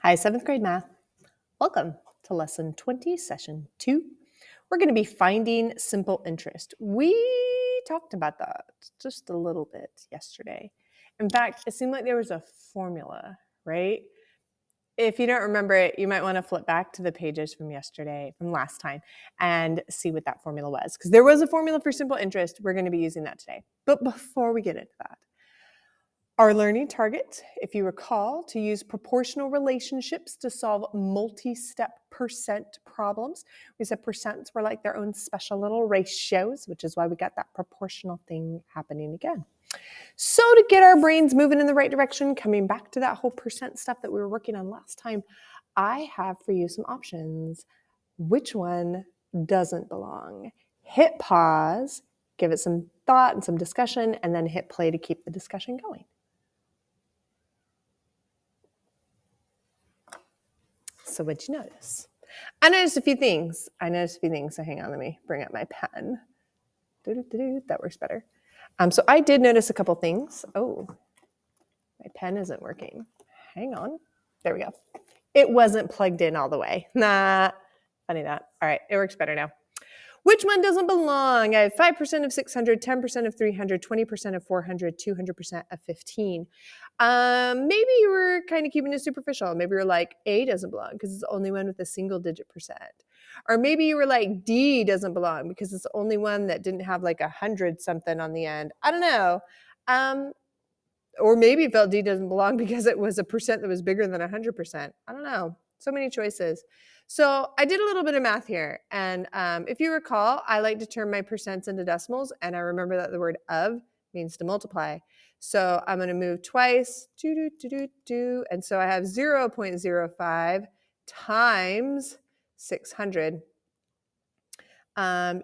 Hi, 7th grade math. Welcome to lesson 20, session 2. We're going to be finding simple interest. We talked about that just a little bit yesterday. In fact, it seemed like there was a formula, right? If you don't remember it, you might want to flip back to the pages from last time, and see what that formula was. Because there was a formula for simple interest. We're going to be using that today. But before we get into that, our learning target, if you recall, to use proportional relationships to solve multi-step percent problems. We said percents were like their own special little ratios, which is why we got that proportional thing happening again. So to get our brains moving in the right direction, coming back to that whole percent stuff that we were working on last time, I have for you some options. Which one doesn't belong? Hit pause, give it some thought and some discussion, and then hit play to keep the discussion going. So what'd you notice? I noticed a few things. So hang on, let me bring up my pen. That works better. So I did notice a couple things. Oh, my pen isn't working. Hang on. There we go. It wasn't plugged in all the way. Funny that. All right, it works better now. Which one doesn't belong? I have 5% of 600, 10% of 300, 20% of 400, 200% of 15. Maybe you were kind of keeping it superficial. Maybe you're like, A doesn't belong because it's the only one with a single digit percent. Or maybe you were like, D doesn't belong because it's the only one that didn't have like 100 something on the end. I don't know. Or maybe you felt D doesn't belong because it was a percent that was bigger than 100%. I don't know. So many choices. So I did a little bit of math here. And if you recall, I like to turn my percents into decimals. And I remember that the word of means to multiply. So I'm going to move twice. And so I have 0.05 times 600.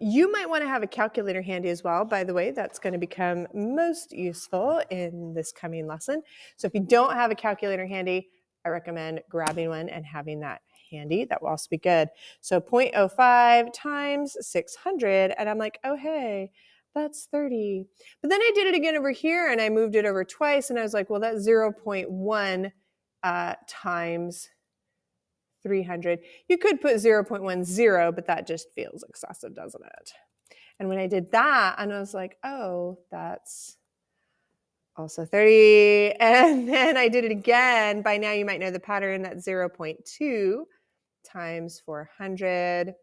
You might want to have a calculator handy as well. By the way, that's going to become most useful in this coming lesson. So if you don't have a calculator handy, I recommend grabbing one and having that handy. That will also be good. So 0.05 times 600, and I'm like, oh, hey, that's 30. But then I did it again over here, and I moved it over twice, and I was like, well, that's 0.1 times 300. You could put 0.10, but that just feels excessive, doesn't it? And when I did that, and I was like, oh, that's also 30. And then I did it again. By now, you might know the pattern. That's 0.2 times 400. And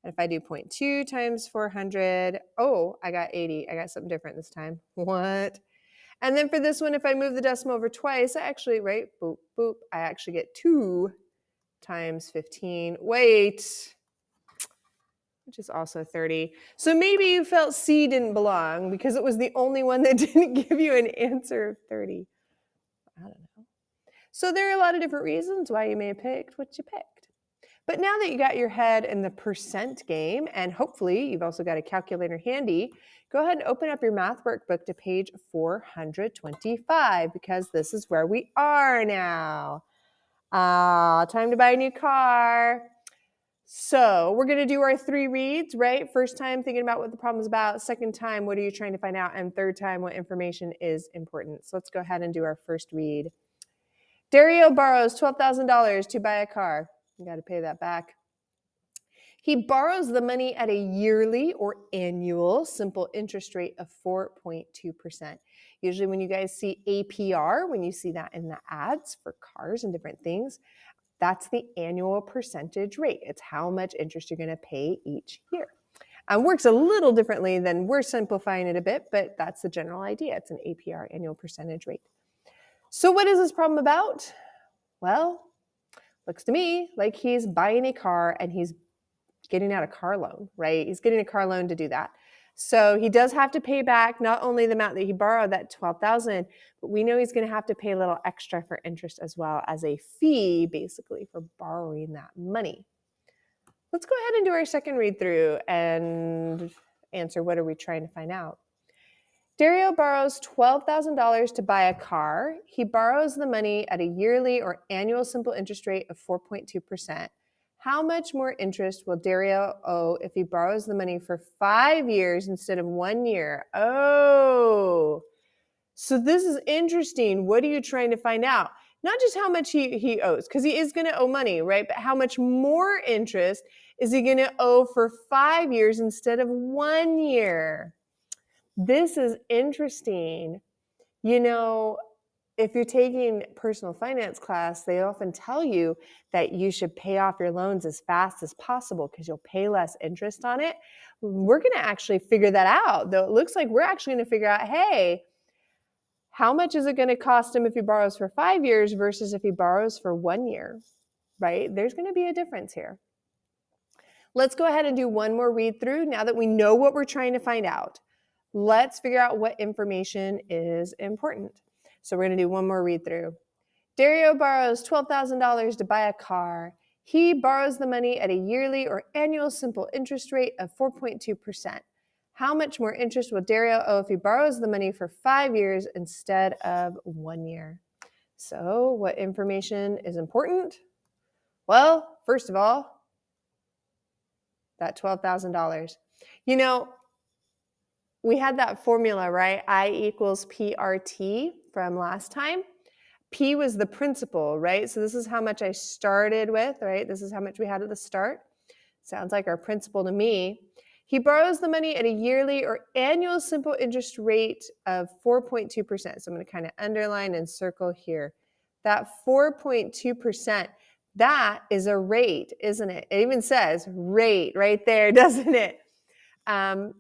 if I do 0.2 times 400, oh, I got 80. I got something different this time. What? And then for this one, if I move the decimal over twice, I actually, right, boop, boop, I actually get 2 times 15, which is also 30. So maybe you felt C didn't belong because it was the only one that didn't give you an answer of 30. I don't know. So there are a lot of different reasons why you may have picked what you picked. But now that you got your head in the percent game, and hopefully you've also got a calculator handy, go ahead and open up your math workbook to page 425 because this is where we are now. Time to buy a new car. So we're going to do our 3 reads, right? First time thinking about what the problem is about. Second time, what are you trying to find out? And third time, what information is important. So let's go ahead and do our first read. Dario borrows $12,000 to buy a car. You got to pay that back. He borrows the money at a yearly or annual simple interest rate of 4.2%. Usually when you guys see APR, when you see that in the ads for cars and different things, that's the annual percentage rate. It's how much interest you're going to pay each year. Works a little differently than we're simplifying it a bit, but that's the general idea. It's an APR, annual percentage rate. So what is this problem about? Well, looks to me like he's buying a car and he's getting out a car loan, right? He's getting a car loan to do that. So he does have to pay back not only the amount that he borrowed, that $12,000, but we know he's going to have to pay a little extra for interest as well as a fee, basically, for borrowing that money. Let's go ahead and do our second read through and answer what are we trying to find out. Dario borrows $12,000 to buy a car. He borrows the money at a yearly or annual simple interest rate of 4.2%. How much more interest will Dario owe if he borrows the money for 5 years instead of 1 year? Oh, so this is interesting. What are you trying to find out? not just how much he owes, because he is going to owe money, right? But how much more interest is he going to owe for 5 years instead of 1 year? This is interesting. You know, if you're taking personal finance class, they often tell you that you should pay off your loans as fast as possible because you'll pay less interest on it. We're going to actually figure that out, though it looks like we're actually going to figure out, hey, how much is it going to cost him if he borrows for 5 years versus if he borrows for 1 year, right? There's going to be a difference here. Let's go ahead and do one more read through now that we know what we're trying to find out. Let's figure out what information is important. So we're going to do one more read through. Dario borrows $12,000 to buy a car. He borrows the money at a yearly or annual simple interest rate of 4.2%. How much more interest will Dario owe if he borrows the money for 5 years instead of 1 year? So what information is important? Well, first of all, that $12,000. You know, we had that formula, right? I equals PRT from last time. P was the principal, right? So this is how much I started with, right? This is how much we had at the start. Sounds like our principal to me. He borrows the money at a yearly or annual simple interest rate of 4.2%. So I'm going to kind of underline and circle here. That 4.2%, that is a rate, isn't it? It even says rate right there, doesn't it?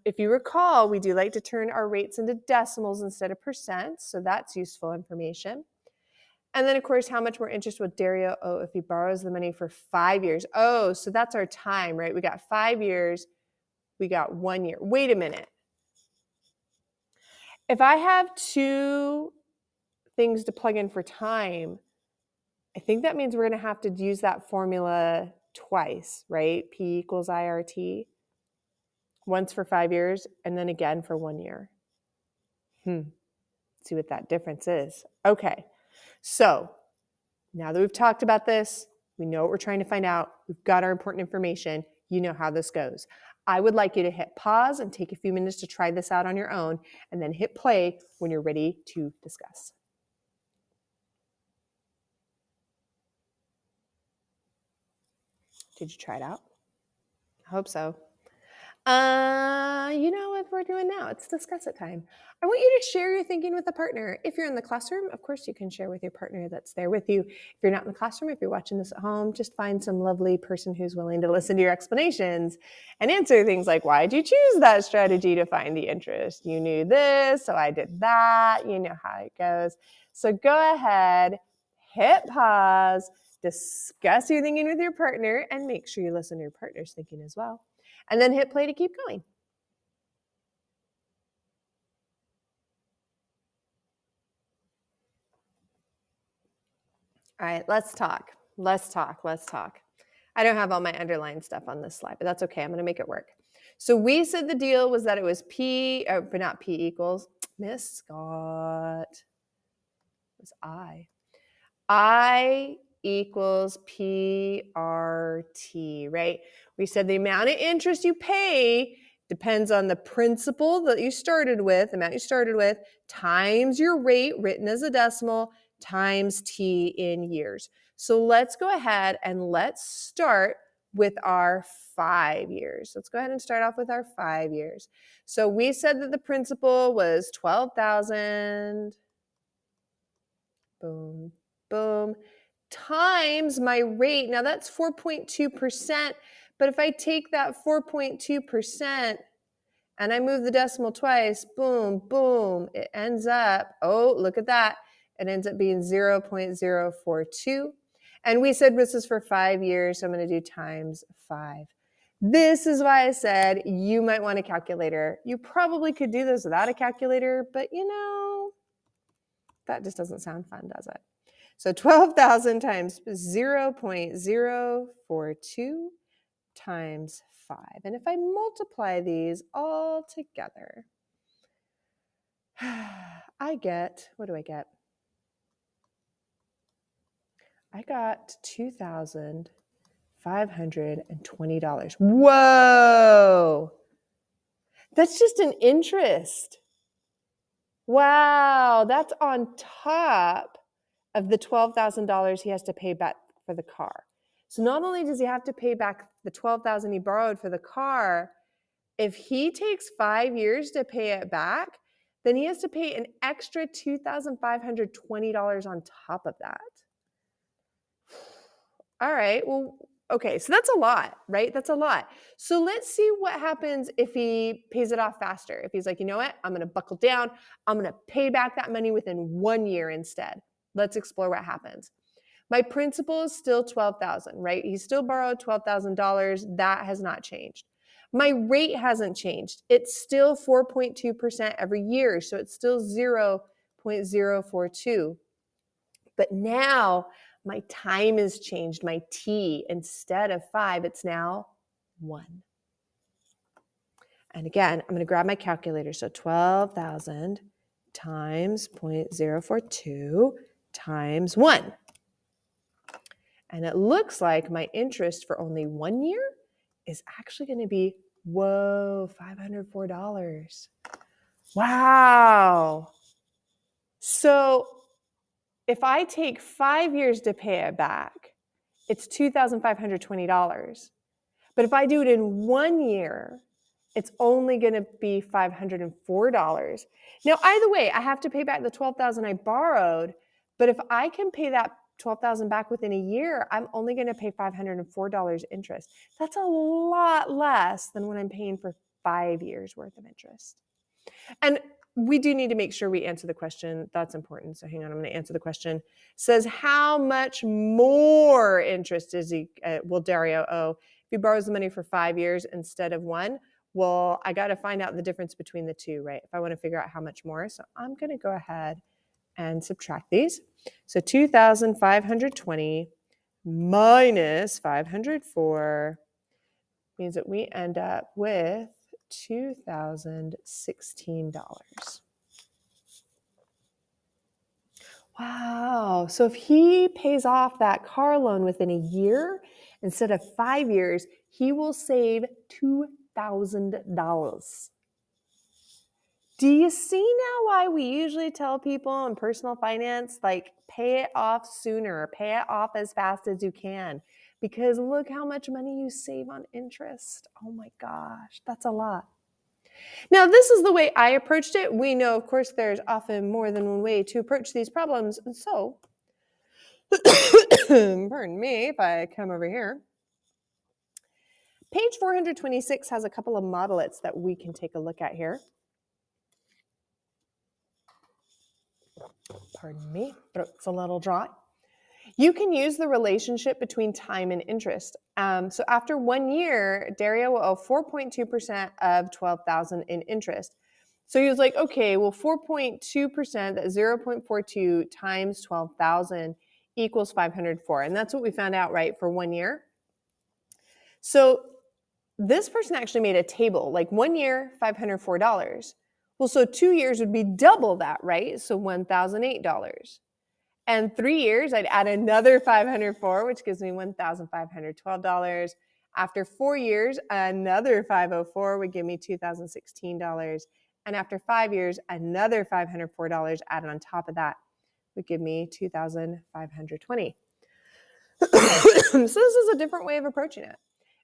If you recall, we do like to turn our rates into decimals instead of percent, so that's useful information. And then, of course, how much more interest would Dario owe if he borrows the money for 5 years? Oh, so that's our time, right? We got 5 years, we got 1 year. Wait a minute. If I have two things to plug in for time, I think that means we're going to have to use that formula twice, right? P equals IRT. Once for 5 years, and then again for 1 year. See what that difference is. Okay, so now that we've talked about this, we know what we're trying to find out, we've got our important information, you know how this goes. I would like you to hit pause and take a few minutes to try this out on your own, and then hit play when you're ready to discuss. Did you try it out? I hope so. You know what we're doing now? It's discuss it time. I want you to share your thinking with a partner. If you're in the classroom, of course, you can share with your partner that's there with you. If you're not in the classroom, if you're watching this at home, just find some lovely person who's willing to listen to your explanations and answer things like, why did you choose that strategy to find the interest? You knew this, so I did that. You know how it goes. So go ahead, hit pause, discuss your thinking with your partner, and make sure you listen to your partner's thinking as well. And then hit play to keep going. All right, let's talk. I don't have all my underlined stuff on this slide, but that's okay. I'm going to make it work. So we said the deal was that it was P, but not P equals. Miss Scott. It was I. I equals PRT, right? We said the amount of interest you pay depends on the principal that you started with, the amount you started with, times your rate written as a decimal, times T in years. So let's go ahead and let's start with our 5 years. Let's go ahead and start off with our 5 years. So we said that the principal was $12,000. Boom, boom, times my rate. Now that's 4.2%, but if I take that 4.2% and I move the decimal twice, boom, boom, it ends up, oh, look at that. It ends up being 0.042. And we said this is for 5 years, so I'm going to do times 5. This is why I said you might want a calculator. You probably could do this without a calculator, but you know, that just doesn't sound fun, does it? So 12,000 times 0.042 times 5. And if I multiply these all together, I get, what do I get? I got $2,520. Whoa! That's just an interest. Wow, that's on top of the $12,000 he has to pay back for the car. So not only does he have to pay back the $12,000 he borrowed for the car, if he takes 5 years to pay it back, then he has to pay an extra $2,520 on top of that. All right, well, okay, so that's a lot, right? That's a lot. So let's see what happens if he pays it off faster. If he's like, you know what, I'm gonna buckle down, I'm gonna pay back that money within 1 year instead. Let's explore what happens. My principal is still $12,000, right? He still borrowed $12,000. That has not changed. My rate hasn't changed. It's still 4.2% every year, so it's still 0.042. But now my time has changed. My T, instead of 5, it's now 1. And again, I'm going to grab my calculator. So 12,000 times 0.042 times 1. And it looks like my interest for only 1 year is actually going to be, whoa, $504. Wow. So if I take 5 years to pay it back, it's $2,520. But if I do it in 1 year, it's only going to be $504. Now, either way, I have to pay back the $12,000 I borrowed. But if I can pay that $12,000 back within a year, I'm only going to pay $504 interest. That's a lot less than what I'm paying for 5 years worth of interest. And we do need to make sure we answer the question. That's important. So hang on, I'm going to answer the question. It says, how much more interest will Dario owe if he borrows the money for 5 years instead of 1? Well, I got to find out the difference between the two, right? If I want to figure out how much more. So I'm going to go ahead and subtract these. So 2,520 minus 504 means that we end up with $2,016. Wow. So if he pays off that car loan within a year instead of 5 years, he will save $2,000. Do you see now why we usually tell people in personal finance, like, pay it off sooner, pay it off as fast as you can? Because look how much money you save on interest. Oh my gosh, that's a lot. Now, this is the way I approached it. We know, of course, there's often more than one way to approach these problems. And so, pardon me if I come over here. Page 426 has a couple of modelets that we can take a look at here. Pardon me, throat's a little dry. You can use the relationship between time and interest. So after 1 year, Dario will owe 4.2% of $12,000 in interest. So he was like, okay, well, 4.2%, that's 0.42 times 12,000 equals 504. And that's what we found out, right, for 1 year. So this person actually made a table, like 1 year, $504. Well, so 2 years would be double that, right? So $1,008. And 3 years, I'd add another 504, which gives me $1,512. After 4 years, another 504 would give me $2,016. And after 5 years, another $504 added on top of that would give me $2,520. So this is a different way of approaching it.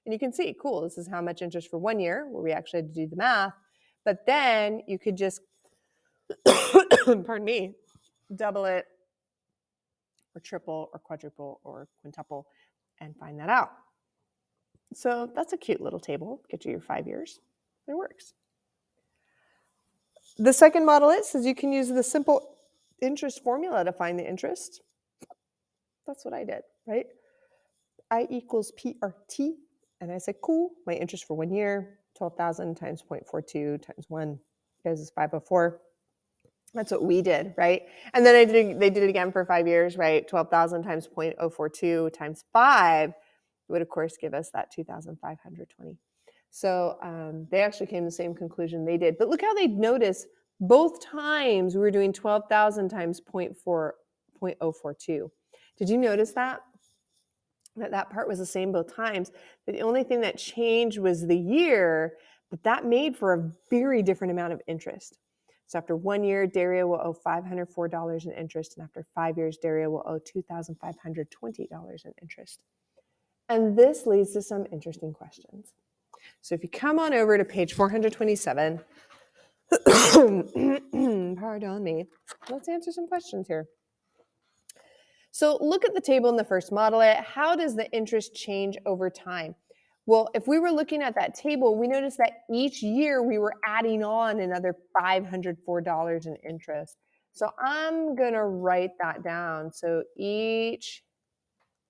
And you can see, cool, this is how much interest for 1 year, where we actually had to do the math. But then you could just, pardon me, double it, or triple, or quadruple, or quintuple, and find that out. So that's a cute little table. Get you your 5 years. It works. The second modelet says you can use the simple interest formula to find the interest. That's what I did, right? I equals PRT. And I said, cool, my interest for 1 year, 12,000 times 0.42 times 1 is 504. That's what we did, right? And then they did it again for 5 years, right? 12,000 times 0.042 times 5 would, of course, give us that 2,520. So they actually came to the same conclusion they did. But look how they noticed both times we were doing 12,000 times 0.042. Did you notice that? That part was the same both times. But the only thing that changed was the year, but that made for a very different amount of interest. So after 1 year, Dario will owe $504 in interest, and after 5 years, Dario will owe $2,520 in interest. And this leads to some interesting questions. So if you come on over to page 427, pardon me, let's answer some questions here. So look at the table in the first modellet. How does the interest change over time? Well, if we were looking at that table, we noticed that each year we were adding on another $504 in interest. So I'm going to write that down. So each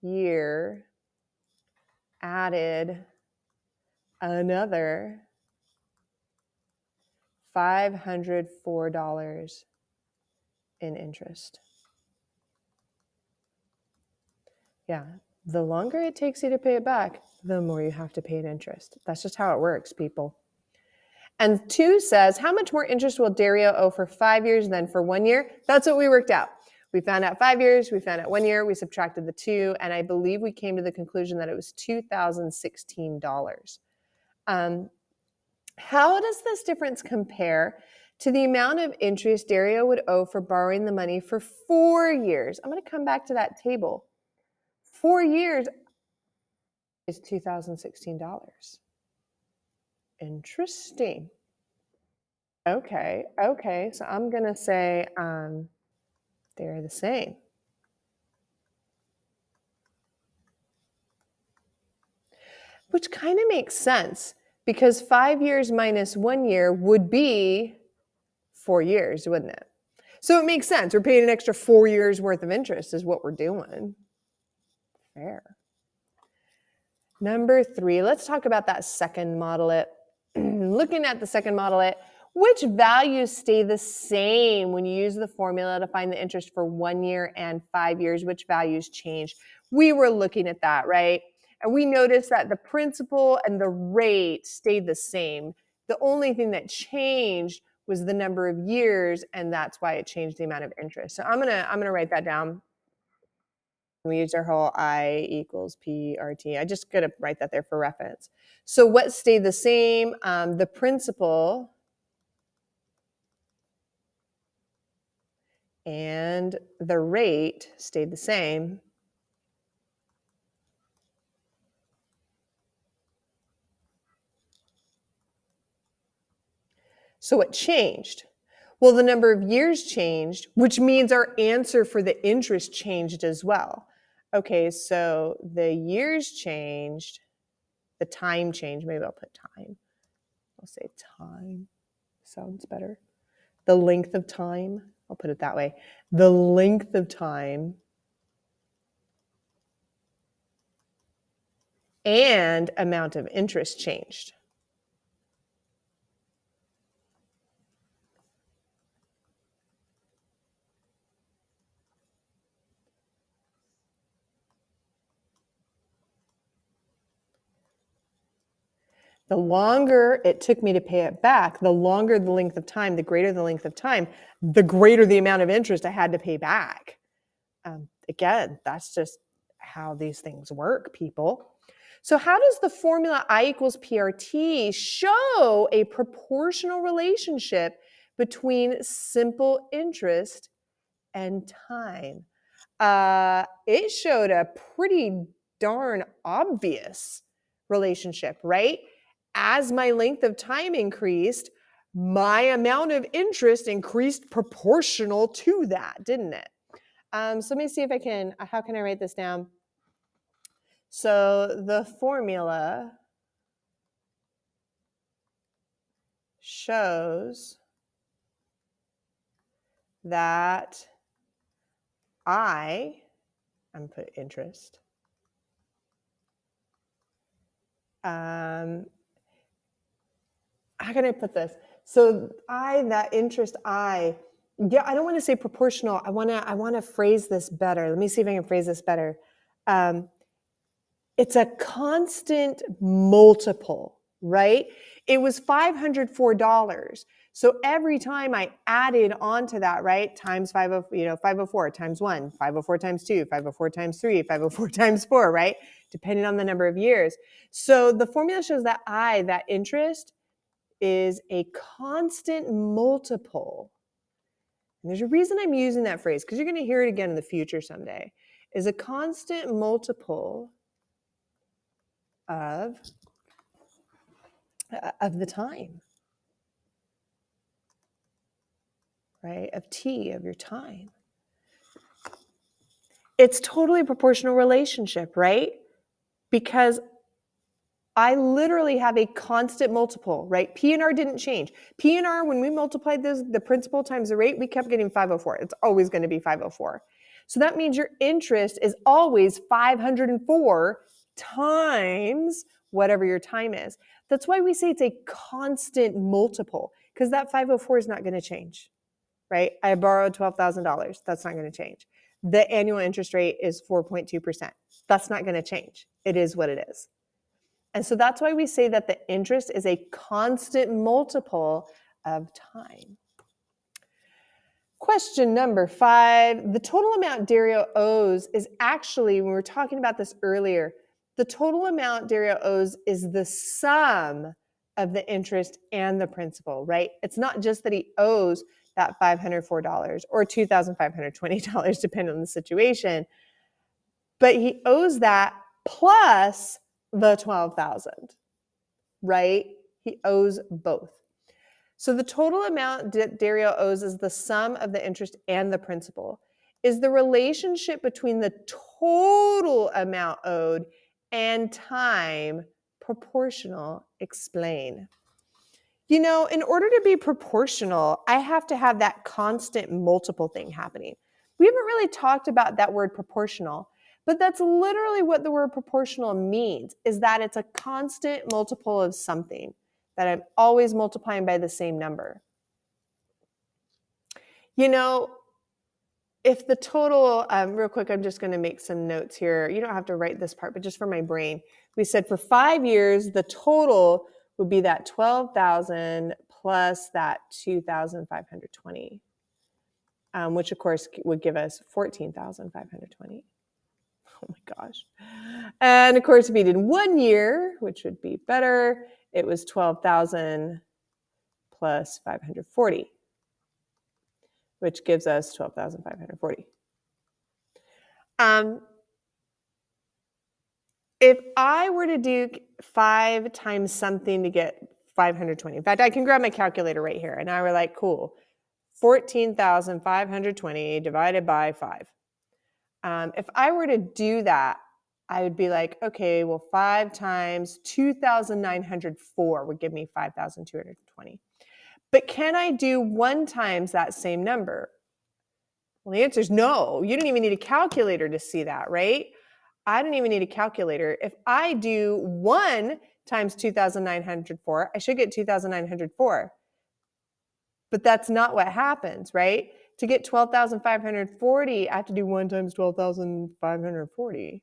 year added another $504 in interest. Yeah, the longer it takes you to pay it back, the more you have to pay in interest. That's just how it works, people. And 2 says, how much more interest will Dario owe for 5 years than for 1 year? That's what we worked out. We found out 5 years, we found out 1 year, we subtracted the 2, and I believe we came to the conclusion that it was $2,016. How does this difference compare to the amount of interest Dario would owe for borrowing the money for 4 years? I'm going to come back to that table. 4 years is $2,016. Interesting. Okay. So I'm going to say they're the same. Which kind of makes sense because 5 years minus 1 year would be 4 years, wouldn't it? So it makes sense. We're paying an extra 4 years worth of interest is what we're doing. Fair. Number 3, let's talk about that second modellet. Looking at the second modellet, which values stay the same when you use the formula to find the interest for 1 year and 5 years? Which values change? We were looking at that, right? And we noticed that the principal and the rate stayed the same. The only thing that changed was the number of years, and that's why it changed the amount of interest. So I'm gonna write that down. We use our whole I equals PRT. I just gotta write that there for reference. So what stayed the same? The principal and the rate stayed the same. So what changed? Well, the number of years changed, which means our answer for the interest changed as well. Okay, so the years changed, the time changed. Maybe I'll put time. I'll say time. Sounds better. The length of time, I'll put it that way. The length of time and amount of interest changed. The longer it took me to pay it back, the longer the length of time, the greater the length of time, the greater the amount of interest I had to pay back. Again, that's just how these things work, people. So how does the formula I equals PRT show a proportional relationship between simple interest and time? It showed a pretty darn obvious relationship, right? As my length of time increased, my amount of interest increased proportional to that, didn't it? So let me see if I can, how can I write this down? So the formula shows that I'm going to put interest, how can I put this? So that interest I don't want to say proportional. I want to phrase this better. Let me see if I can phrase this better. It's a constant multiple, right? It was $504. So every time I added onto that, right, times 504 times 1, 504 times 2, 504 times 3, 504 times 4, right? Depending on the number of years. So the formula shows that that interest is a constant multiple. And there's a reason I'm using that phrase, because you're going to hear it again in the future someday, is a constant multiple of the time, right? Of t, of your time. It's totally a proportional relationship, right? Because I literally have a constant multiple, right? P and R didn't change. P and R, when we multiplied the principal times the rate, we kept getting 504. It's always going to be 504. So that means your interest is always 504 times whatever your time is. That's why we say it's a constant multiple, because that 504 is not going to change, right? I borrowed $12,000. That's not going to change. The annual interest rate is 4.2%. That's not going to change. It is what it is. And so that's why we say that the interest is a constant multiple of time. Question number 5, the total amount Dario owes is actually, when we were talking about this earlier, the total amount Dario owes is the sum of the interest and the principal, right? It's not just that he owes that $504 or $2,520, depending on the situation, but he owes that plus the 12,000, right? He owes both. So the total amount Dario owes is the sum of the interest and the principal. Is the relationship between the total amount owed and time proportional? Explain. You know, in order to be proportional, I have to have that constant multiple thing happening. We haven't really talked about that word proportional, but that's literally what the word proportional means, is that it's a constant multiple of something, that I'm always multiplying by the same number. You know, if the total, real quick, I'm just going to make some notes here. You don't have to write this part, but just for my brain. We said for 5 years, the total would be that 12,000 plus that 2,520, which of course would give us 14,520. Oh my gosh. And of course, if you did 1 year, which would be better, it was 12,000 plus 540, which gives us 12,540. If I were to do 5 times something to get 520, in fact, I can grab my calculator right here, and I were like, cool, 14,520 divided by 5. If I were to do that, I would be like, okay, well, 5 times 2,904 would give me 5,220. But can I do 1 times that same number? Well, the answer is no. You don't even need a calculator to see that, right? I don't even need a calculator. If I do 1 times 2,904, I should get 2,904. But that's not what happens, right? To get 12,540, I have to do 1 times 12,540.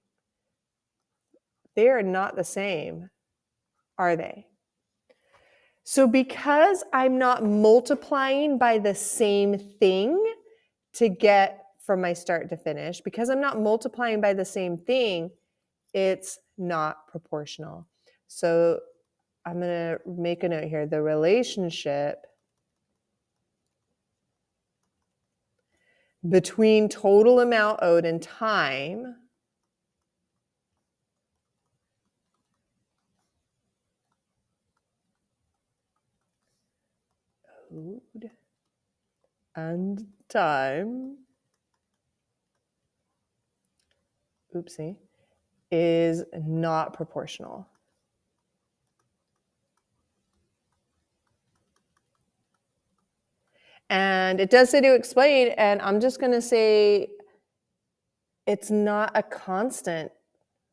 They are not the same, are they? So because I'm not multiplying by the same thing to get from my start to finish, because I'm not multiplying by the same thing, it's not proportional. So I'm going to make a note here. The relationship between total amount owed and time owed and time, oopsie, is not proportional. And it does say to explain, and I'm just going to say it's not a constant,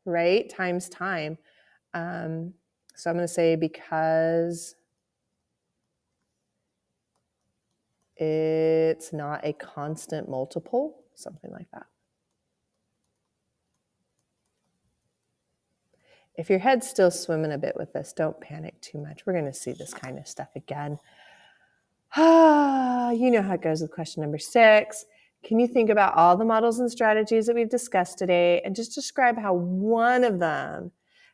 right? Times time. So I'm going to say because it's not a constant multiple, something like that. If your head's still swimming a bit with this, don't panic too much. We're going to see this kind of stuff again. You know how it goes with question number 6. Can you think about all the models and strategies that we've discussed today and just describe how one of them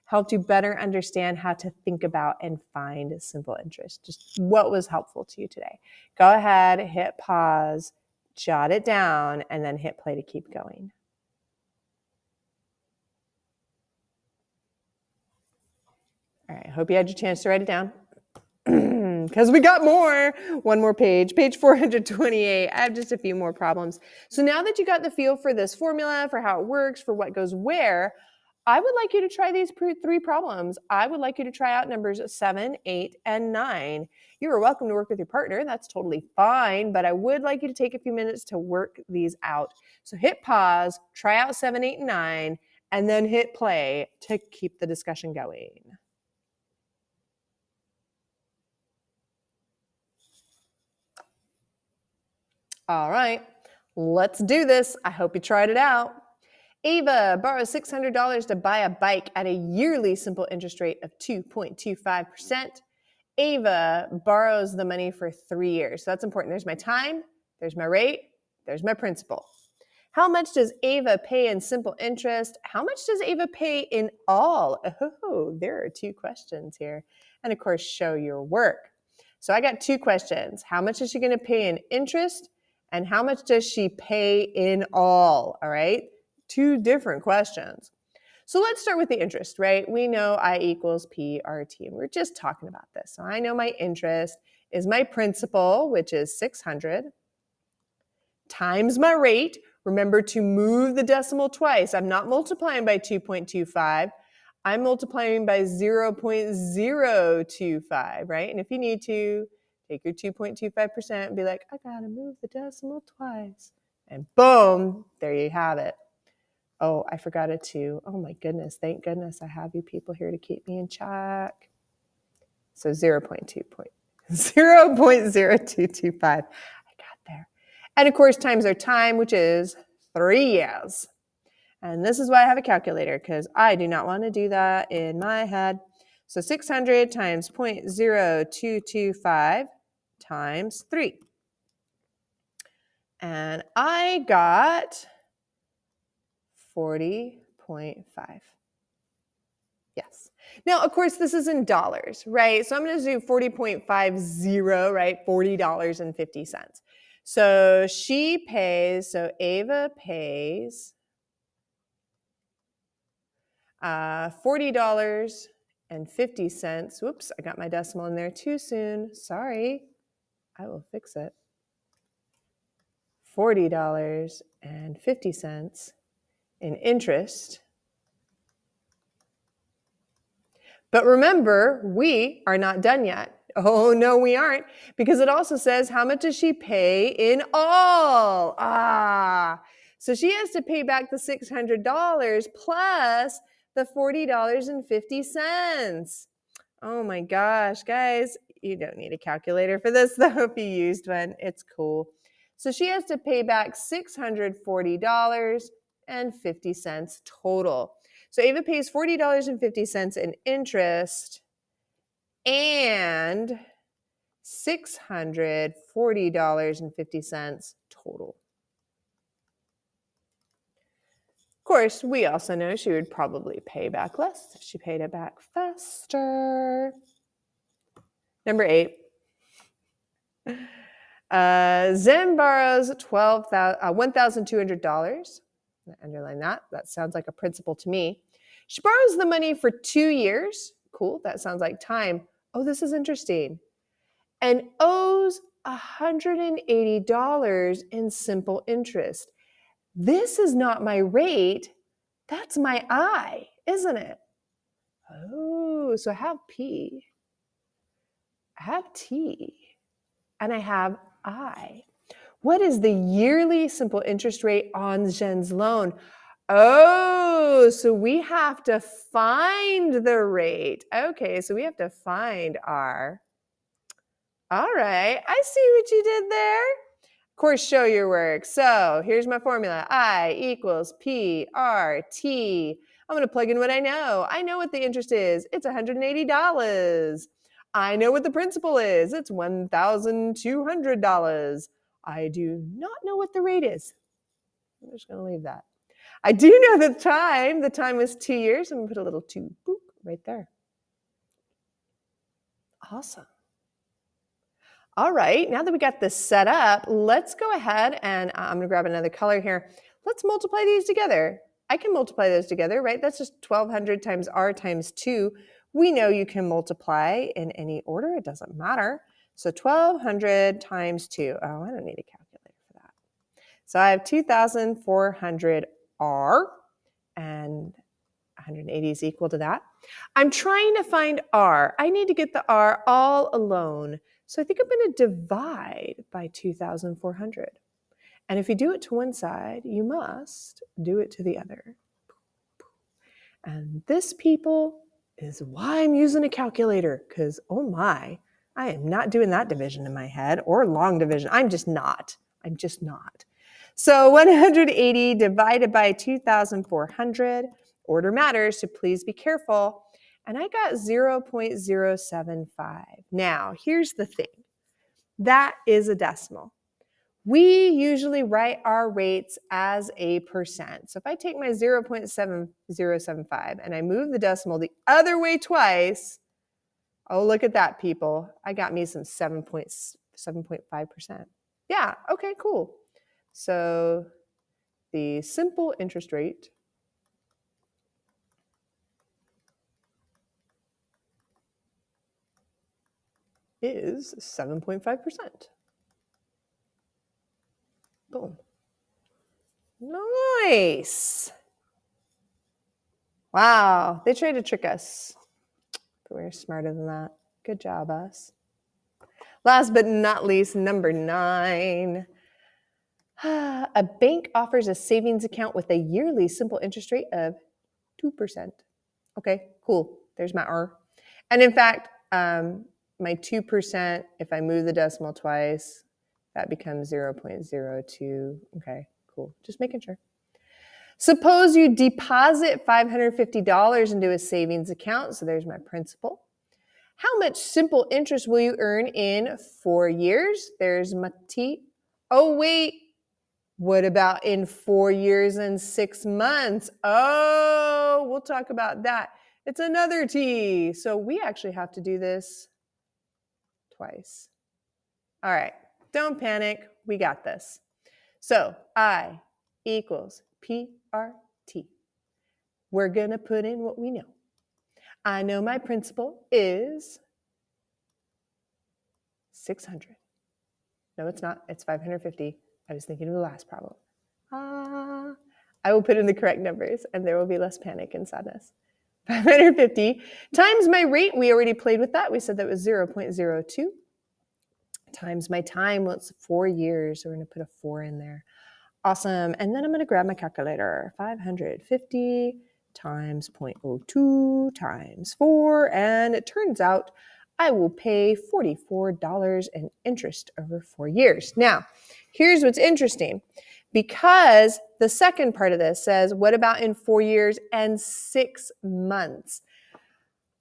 helped you better understand how to think about and find simple interest? Just what was helpful to you today? Go ahead, hit pause, jot it down, and then hit play to keep going. All right, I hope you had your chance to write it down. Because we got more. One more page, page 428. I have just a few more problems. So now that you got the feel for this formula, for how it works, for what goes where, I would like you to try these 3 problems. I would like you to try out numbers 7, 8, and 9. You are welcome to work with your partner. That's totally fine, but I would like you to take a few minutes to work these out. So hit pause, try out 7, 8, and 9, and then hit play to keep the discussion going. All right, let's do this. I hope you tried it out. Ava borrows $600 to buy a bike at a yearly simple interest rate of 2.25%. Ava borrows the money for 3 years. So that's important. There's my time, there's my rate, there's my principal. How much does Ava pay in simple interest? How much does Ava pay in all? Oh, there are 2 questions here. And of course, show your work. So I got 2 questions. How much is she going to pay in interest? And how much does she pay in all? All right, 2 different questions. So let's start with the interest, right? We know I equals PRT, and we're just talking about this. So I know my interest is my principal, which is 600, times my rate. Remember to move the decimal twice. I'm not multiplying by 2.25. I'm multiplying by 0.025, right? And if you need to, take your 2.25% and be like, I gotta move the decimal twice. And boom, there you have it. Oh, I forgot it too. Oh my goodness, thank goodness I have you people here to keep me in check. So 0.0225. I got there. And of course, times our time, which is 3 years. And this is why I have a calculator, because I do not want to do that in my head. So 600 times 0.0225 times 3. And I got 40.5. Yes. Now, of course, this is in dollars, right? So I'm going to do 40.50, right? $40.50. So she pays, so Ava pays $40.50. Whoops, I got my decimal in there too soon. Sorry. I will fix it. $40.50 in interest. But remember, we are not done yet. Oh, no, we aren't, because it also says, how much does she pay in all? So she has to pay back the $600 plus the $40.50. Oh my gosh, guys, you don't need a calculator for this, though, if you used one. It's cool. So she has to pay back $640.50 total. So Ava pays $40.50 in interest and $640.50 total. Of course, we also know she would probably pay back less if she paid it back faster. Number 8. Zen borrows $1,200. Underline that. That sounds like a principal to me. She borrows the money for 2 years. Cool. That sounds like time. Oh, this is interesting. And owes $180 in simple interest. This is not my rate. That's my I, isn't it? Oh, so I have P. I have T. And I have I. What is the yearly simple interest rate on Jen's loan? Oh, so we have to find the rate. Okay, so we have to find R. All right, I see what you did there. Of course, show your work. So here's my formula. I equals PRT. I'm going to plug in what I know. I know what the interest is. It's $180. I know what the principal is. It's $1,200. I do not know what the rate is. I'm just going to leave that. I do know the time. The time was 2 years. I'm going to put a little 2 boop right there. Awesome. All right, now that we got this set up, let's go ahead and I'm going to grab another color here. Let's multiply these together. I can multiply those together, right? That's just 1,200 times r times 2. We know you can multiply in any order. It doesn't matter. So 1,200 times 2. Oh, I don't need a calculator for that. So I have 2,400 r, and 180 is equal to that. I'm trying to find r. I need to get the r all alone. So I think I'm going to divide by 2,400. And if you do it to one side, you must do it to the other. And this, people, is why I'm using a calculator, because, oh my, I am not doing that division in my head, or long division. I'm just not. So 180 divided by 2,400, order matters, so please be careful. And I got 0.075. Now, here's the thing. That is a decimal. We usually write our rates as a percent. So if I take my 0.7075 and I move the decimal the other way twice, oh, look at that, people. I got me some 7.5%. Yeah, okay, cool. So the simple interest rate is 7.5%. Boom. Nice. Wow, they tried to trick us, but we're smarter than that. Good job, us. Last but not least, number 9. A bank offers a savings account with a yearly simple interest rate of 2%. Okay, cool. There's my R. And in fact, my 2%, if I move the decimal twice, that becomes 0.02. Okay, cool. Just making sure. Suppose you deposit $550 into a savings account. So there's my principal. How much simple interest will you earn in 4 years? There's my T. Oh, wait. What about in 4 years and 6 months? Oh, we'll talk about that. It's another T. So we actually have to do this twice. All right, don't panic. We got this. So I equals PRT. We're going to put in what we know. I know my principal is 600. No, it's not. It's 550. I was thinking of the last problem. I will put in the correct numbers, and there will be less panic and sadness. 550 times my rate. We already played with that. We said that was 0.02. Times my time. Well, it's 4 years. So we're going to put a 4 in there. Awesome. And then I'm going to grab my calculator. 550 times 0.02 times 4. And it turns out I will pay $44 in interest over 4 years. Now, here's what's interesting. Because the second part of this says, what about in 4 years and 6 months?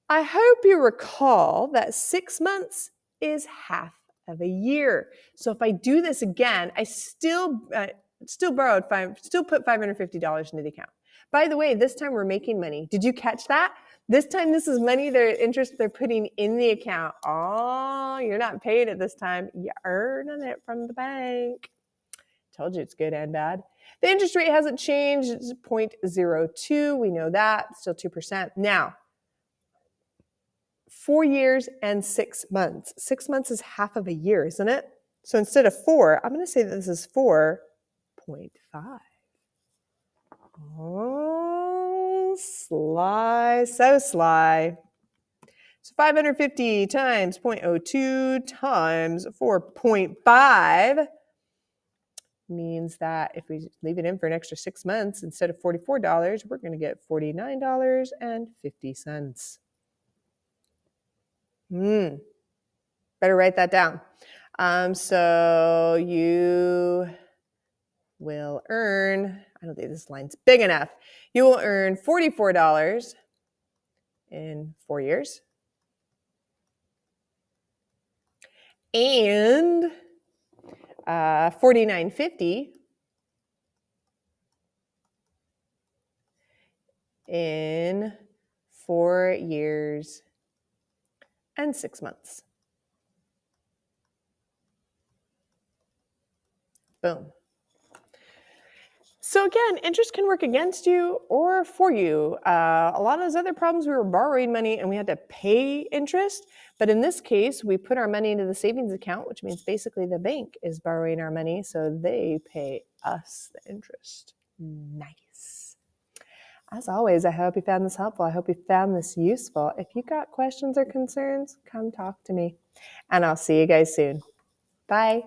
I hope you recall that 6 months is half of a year. So if I do this again, I still put $550 into the account. By the way, this time we're making money. Did you catch that? This time, this is money, their interest they're putting in the account. Oh, you're not paying it this time. You're earning it from the bank. Told you it's good and bad. The interest rate hasn't changed. It's 0.02. We know that. Still 2%. Now, 4 years and 6 months. 6 months is half of a year, isn't it? So instead of 4, I'm going to say that this is 4.5. Oh, sly, so sly. So 550 times 0.02 times 4.5 means that if we leave it in for an extra 6 months, instead of $44, we're going to get $49.50. Better write that down. So you will earn, I don't think this line's big enough. You will earn $44 in 4 years. And $49.50 in 4 years years and 6 months. Boom. So again, interest can work against you or for you. A lot of those other problems, we were borrowing money and we had to pay interest. But in this case, we put our money into the savings account, which means basically the bank is borrowing our money, so they pay us the interest. Nice. As always, I hope you found this helpful. I hope you found this useful. If you got questions or concerns, come talk to me. And I'll see you guys soon. Bye.